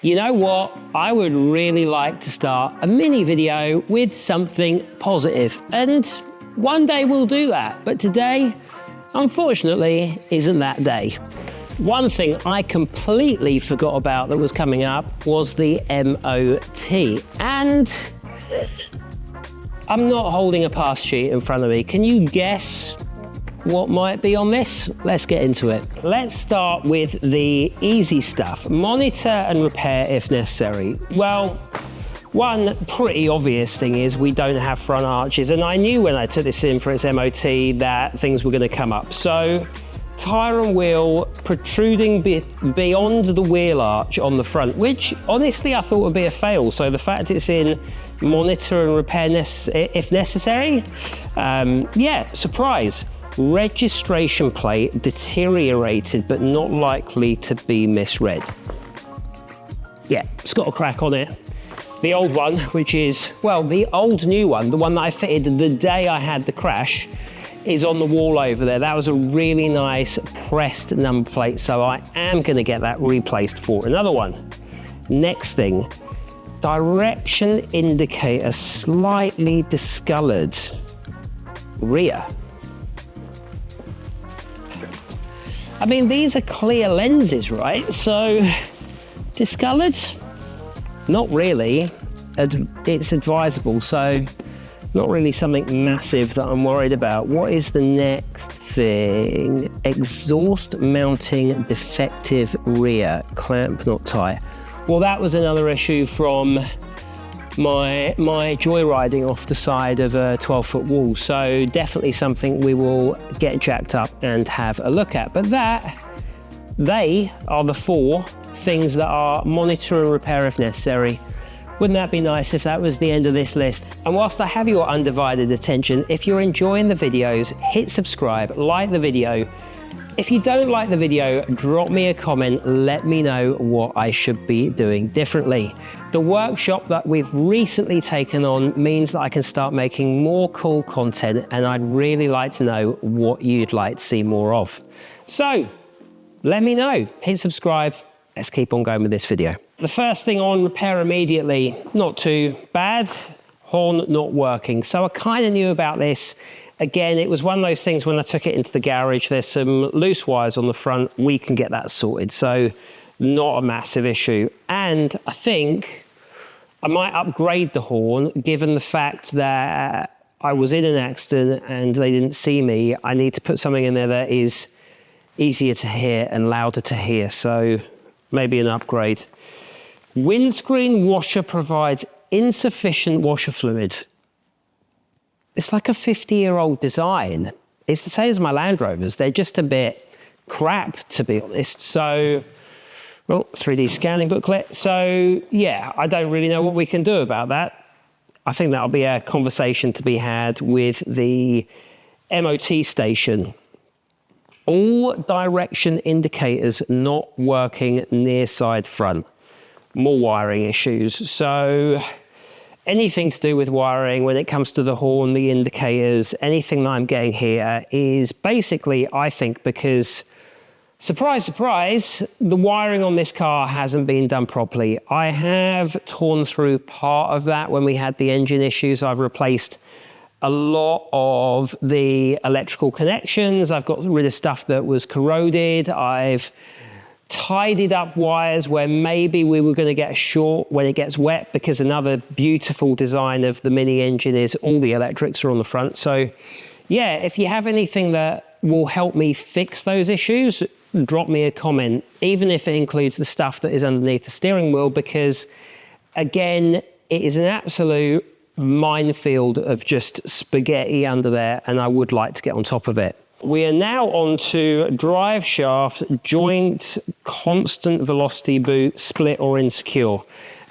You know what? I would really like to start a mini video with something positive, and one day we'll do that. But today, unfortunately, isn't that day. One thing I completely forgot about that was coming up was the MOT. And I'm not holding a pass sheet in front of me. Can you guess what might be on this? Let's get into it. Let's start with the easy stuff. Monitor and repair if necessary. Well, one pretty obvious thing is we don't have front arches, and I knew when I took this in for its MOT that things were going to come up. So tyre and wheel protruding beyond the wheel arch on the front, which honestly I thought would be a fail. So the fact it's in monitor and repair if necessary, yeah, surprise. Registration plate deteriorated but not likely to be misread. Yeah, it's got a crack on it. The old one, which is, well, the old new one, the one that I fitted the day I had the crash, is on the wall over there. That was a really nice pressed number plate, so I am going to get that replaced for another one. Next thing, direction indicator slightly discolored rear. I mean, these are clear lenses, right? So, discolored? Not really. It's advisable, so not really something massive that I'm worried about. What is the next thing? Exhaust mounting defective rear, clamp not tie. Well, that was another issue from my joyriding off the side of a 12-foot wall. So definitely something we will get jacked up and have a look at. But they are the four things that are monitor and repair if necessary. Wouldn't that be nice if that was the end of this list? And whilst I have your undivided attention, if you're enjoying the videos, hit subscribe, like the video. If you don't like the video, drop me a comment, let me know what I should be doing differently. The workshop that we've recently taken on means that I can start making more cool content, and I'd really like to know what you'd like to see more of. So, let me know, hit subscribe, let's keep on going with this video. The first thing on repair immediately, not too bad, horn not working. So I kind of knew about this. Again, it was one of those things when I took it into the garage, there's some loose wires on the front, we can get that sorted. So not a massive issue. And I think I might upgrade the horn, given the fact that I was in an accident and they didn't see me. I need to put something in there that is easier to hear and louder to hear. So maybe an upgrade. Windscreen washer provides insufficient washer fluid. It's like a 50-year-old design. It's the same as my Land Rovers. They're just a bit crap, to be honest. So, well, 3D scanning booklet. So, yeah, I don't really know what we can do about that. I think that'll be a conversation to be had with the MOT station. All direction indicators not working near side front. More wiring issues. So, anything to do with wiring when it comes to the horn, the indicators, anything that I'm getting here is basically, I think, because, surprise, surprise, the wiring on this car hasn't been done properly. I have torn through part of that when we had the engine issues. I've replaced a lot of the electrical connections. I've got rid of stuff that was corroded. I've tidied up wires where maybe we were going to get short when it gets wet, because another beautiful design of the Mini engine is all the electrics are on the front. So yeah, if you have anything that will help me fix those issues, drop me a comment, even if it includes the stuff that is underneath the steering wheel, because again, it is an absolute minefield of just spaghetti under there, and I would like to get on top of it. We are now on to drive shaft, joint, constant velocity boot, split or insecure.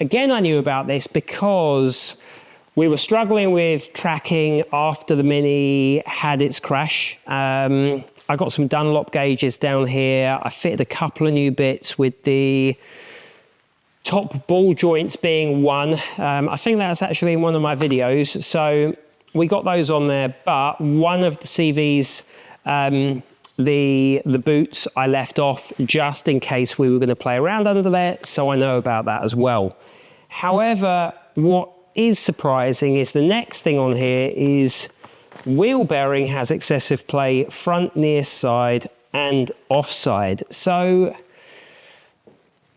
Again, I knew about this because we were struggling with tracking after the Mini had its crash. I got some Dunlop gauges down here. I fitted a couple of new bits with the top ball joints being one. I think that's actually in one of my videos. So we got those on there, but one of the CVs the boots I left off just in case we were going to play around under there, so I know about that as well. However, what is surprising is the next thing on here is wheel bearing has excessive play front, near side and offside. So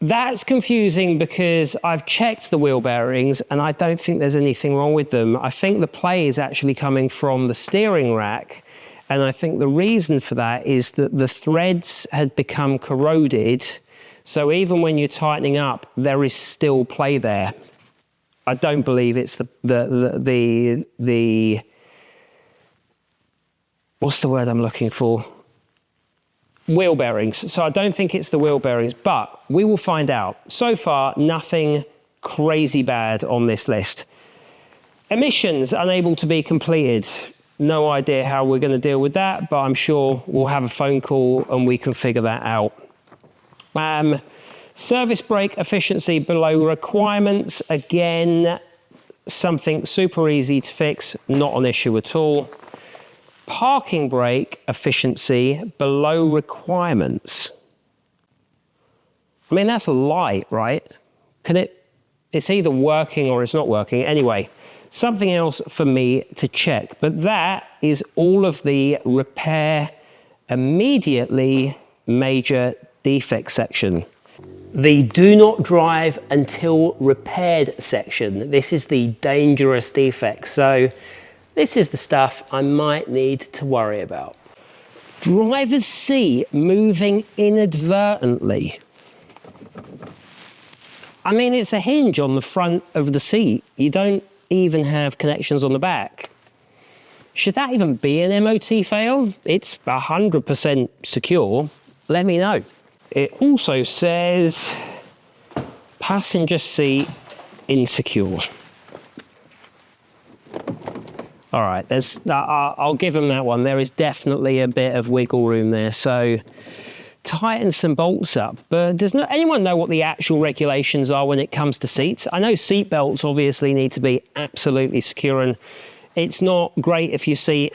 that's confusing because I've checked the wheel bearings and I don't think there's anything wrong with them. I think the play is actually coming from the steering rack, and I think the reason for that is that the threads had become corroded, so even when you're tightening up, there is still play there. I don't believe it's the what's the word I'm looking for? Wheel bearings. So I don't think it's the wheel bearings, but we will find out. So far, nothing crazy bad on this list. Emissions unable to be completed. No idea how we're going to deal with that, but I'm sure we'll have a phone call and we can figure that out. Service brake efficiency below requirements. Again, something super easy to fix, not an issue at all. Parking brake efficiency below requirements. I mean, that's a lie, right? It's either working or it's not working. Anyway, something else for me to check, but that is all of the repair immediately major defect section. The do not drive until repaired section. This is the dangerous defects. So this is the stuff I might need to worry about. Driver's seat moving inadvertently. I mean, it's a hinge on the front of the seat. You don't even have connections on the back. Should that even be an MOT fail? It's 100% secure. Let me know. It also says passenger seat insecure. All right, I'll give them that one. There is definitely a bit of wiggle room there. So tighten some bolts up, but does anyone know what the actual regulations are when it comes to seats? I know seat belts obviously need to be absolutely secure, and it's not great if your seat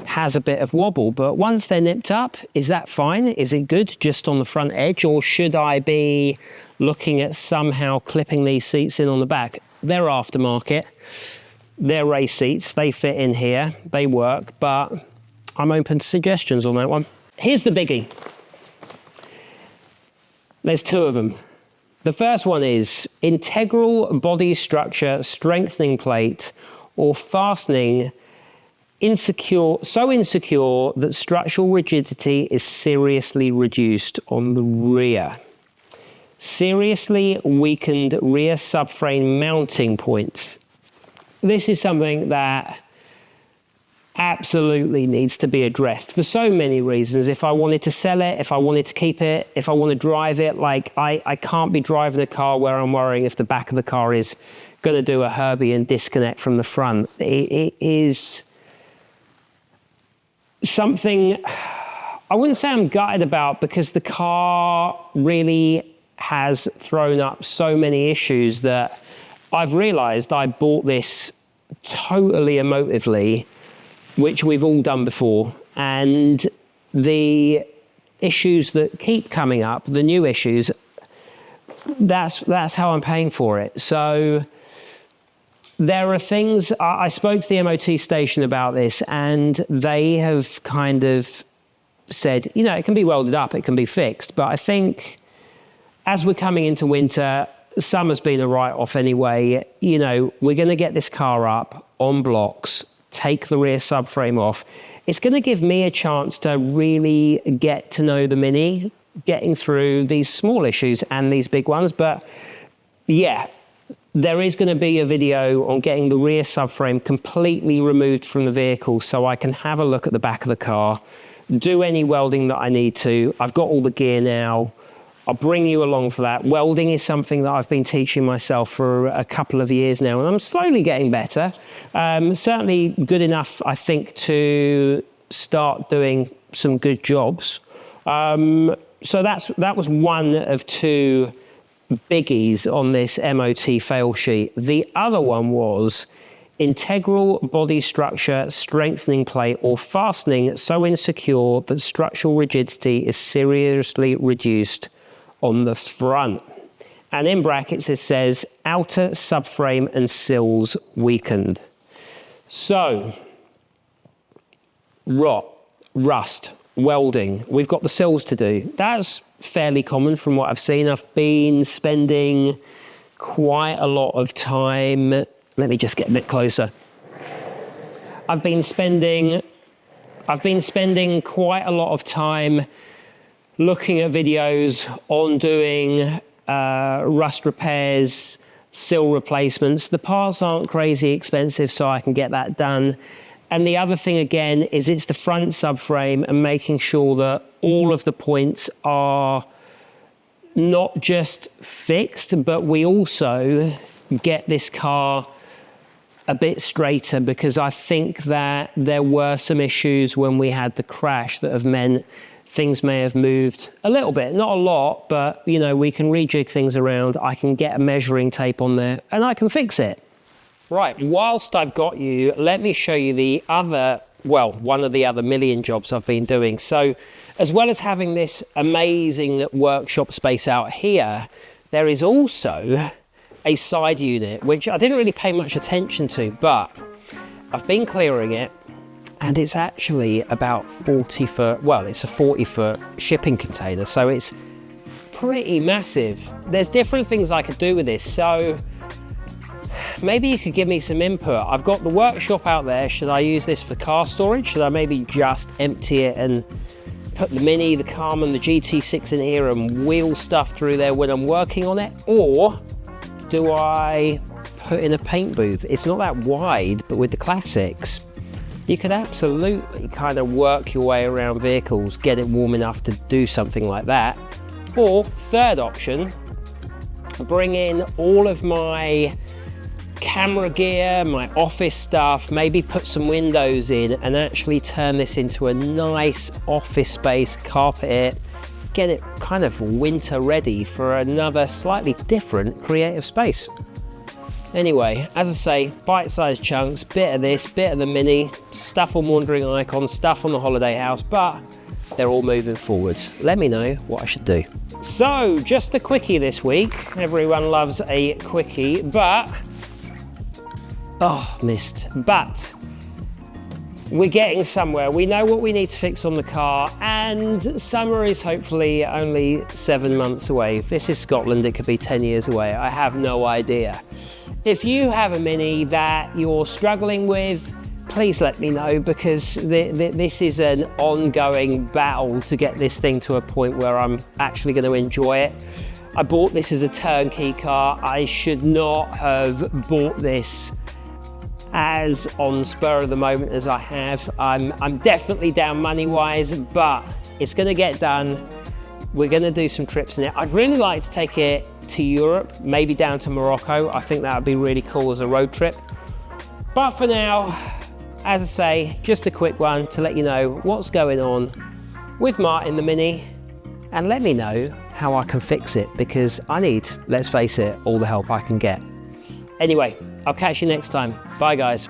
has a bit of wobble, but once they're nipped up, is that fine? Is it good just on the front edge, or should I be looking at somehow clipping these seats in on the back? They're aftermarket. They're race seats, they fit in here, they work, but I'm open to suggestions on that one. Here's the biggie. There's two of them. The first one is integral body structure strengthening plate or fastening so insecure that structural rigidity is seriously reduced on the rear. Seriously weakened rear subframe mounting points. This is something that absolutely needs to be addressed for so many reasons. If I wanted to sell it, if I wanted to keep it, if I want to drive it, like I can't be driving a car where I'm worrying if the back of the car is going to do a Herbie and disconnect from the front. It is something I wouldn't say I'm gutted about, because the car really has thrown up so many issues that I've realized I bought this totally emotively, which we've all done before. And the issues that keep coming up, the new issues, that's how I'm paying for it. So there are things, I spoke to the MOT station about this, and they have kind of said, you know, it can be welded up, it can be fixed. But I think as we're coming into winter, summer's been a write-off anyway. You know, we're going to get this car up on blocks, take the rear subframe off. It's going to give me a chance to really get to know the Mini, getting through these small issues and these big ones. But yeah, there is going to be a video on getting the rear subframe completely removed from the vehicle so I can have a look at the back of the car, do any welding that I need to. I've got all the gear now. I'll bring you along for that. Welding is something that I've been teaching myself for a couple of years now, and I'm slowly getting better. Certainly good enough, I think, to start doing some good jobs. So that was one of two biggies on this MOT fail sheet. The other one was integral body structure strengthening plate or fastening so insecure that structural rigidity is seriously reduced on the front. And in brackets it says outer subframe and sills weakened. So, rust, welding, we've got the sills to do. That's fairly common from what I've seen. I've been spending quite a lot of time, let me just get a bit closer. I've been spending quite a lot of time looking at videos on doing rust repairs, sill replacements. The parts aren't crazy expensive, so I can get that done. And the other thing again is it's the front subframe and making sure that all of the points are not just fixed, but we also get this car a bit straighter, because I think that there were some issues when we had the crash that have meant things may have moved a little bit, not a lot, but you know, we can rejig things around. I can get a measuring tape on there and I can fix it. Right, whilst I've got you, let me show you the other, well, one of the other million jobs I've been doing. So as well as having this amazing workshop space out here, there is also a side unit, which I didn't really pay much attention to, but I've been clearing it, and it's actually about 40 foot, well, it's a 40 foot shipping container, so it's pretty massive. There's different things I could do with this, so maybe you could give me some input. I've got the workshop out there. Should I use this for car storage? Should I maybe just empty it and put the Mini, the Carman, the GT6 in here and wheel stuff through there when I'm working on it? Or do I put in a paint booth? It's not that wide, but with the classics, you could absolutely kind of work your way around vehicles, get it warm enough to do something like that. Or third option, bring in all of my camera gear, my office stuff, maybe put some windows in and actually turn this into a nice office space, carpet it, get it kind of winter ready for another slightly different creative space. Anyway, as I say, bite-sized chunks, bit of this, bit of the Mini, stuff on Wandering Icon, stuff on the Holiday House, but they're all moving forwards. Let me know what I should do. So, just a quickie this week. Everyone loves a quickie, but missed. But we're getting somewhere. We know what we need to fix on the car, and summer is hopefully only 7 months away. If this is Scotland, it could be 10 years away. I have no idea. If you have a Mini that you're struggling with, please let me know, because this is an ongoing battle to get this thing to a point where I'm actually going to enjoy it. I bought this as a turnkey car. I should not have bought this as on spur of the moment as I have. I'm definitely down money wise, but it's going to get done. We're going to do some trips in it. I'd really like to take it to Europe, maybe down to Morocco. I think that would be really cool as a road trip. But for now, as I say, just a quick one to let you know what's going on with Martin the Mini, and let me know how I can fix it, because I need, let's face it, all the help I can get. Anyway, I'll catch you next time. Bye guys.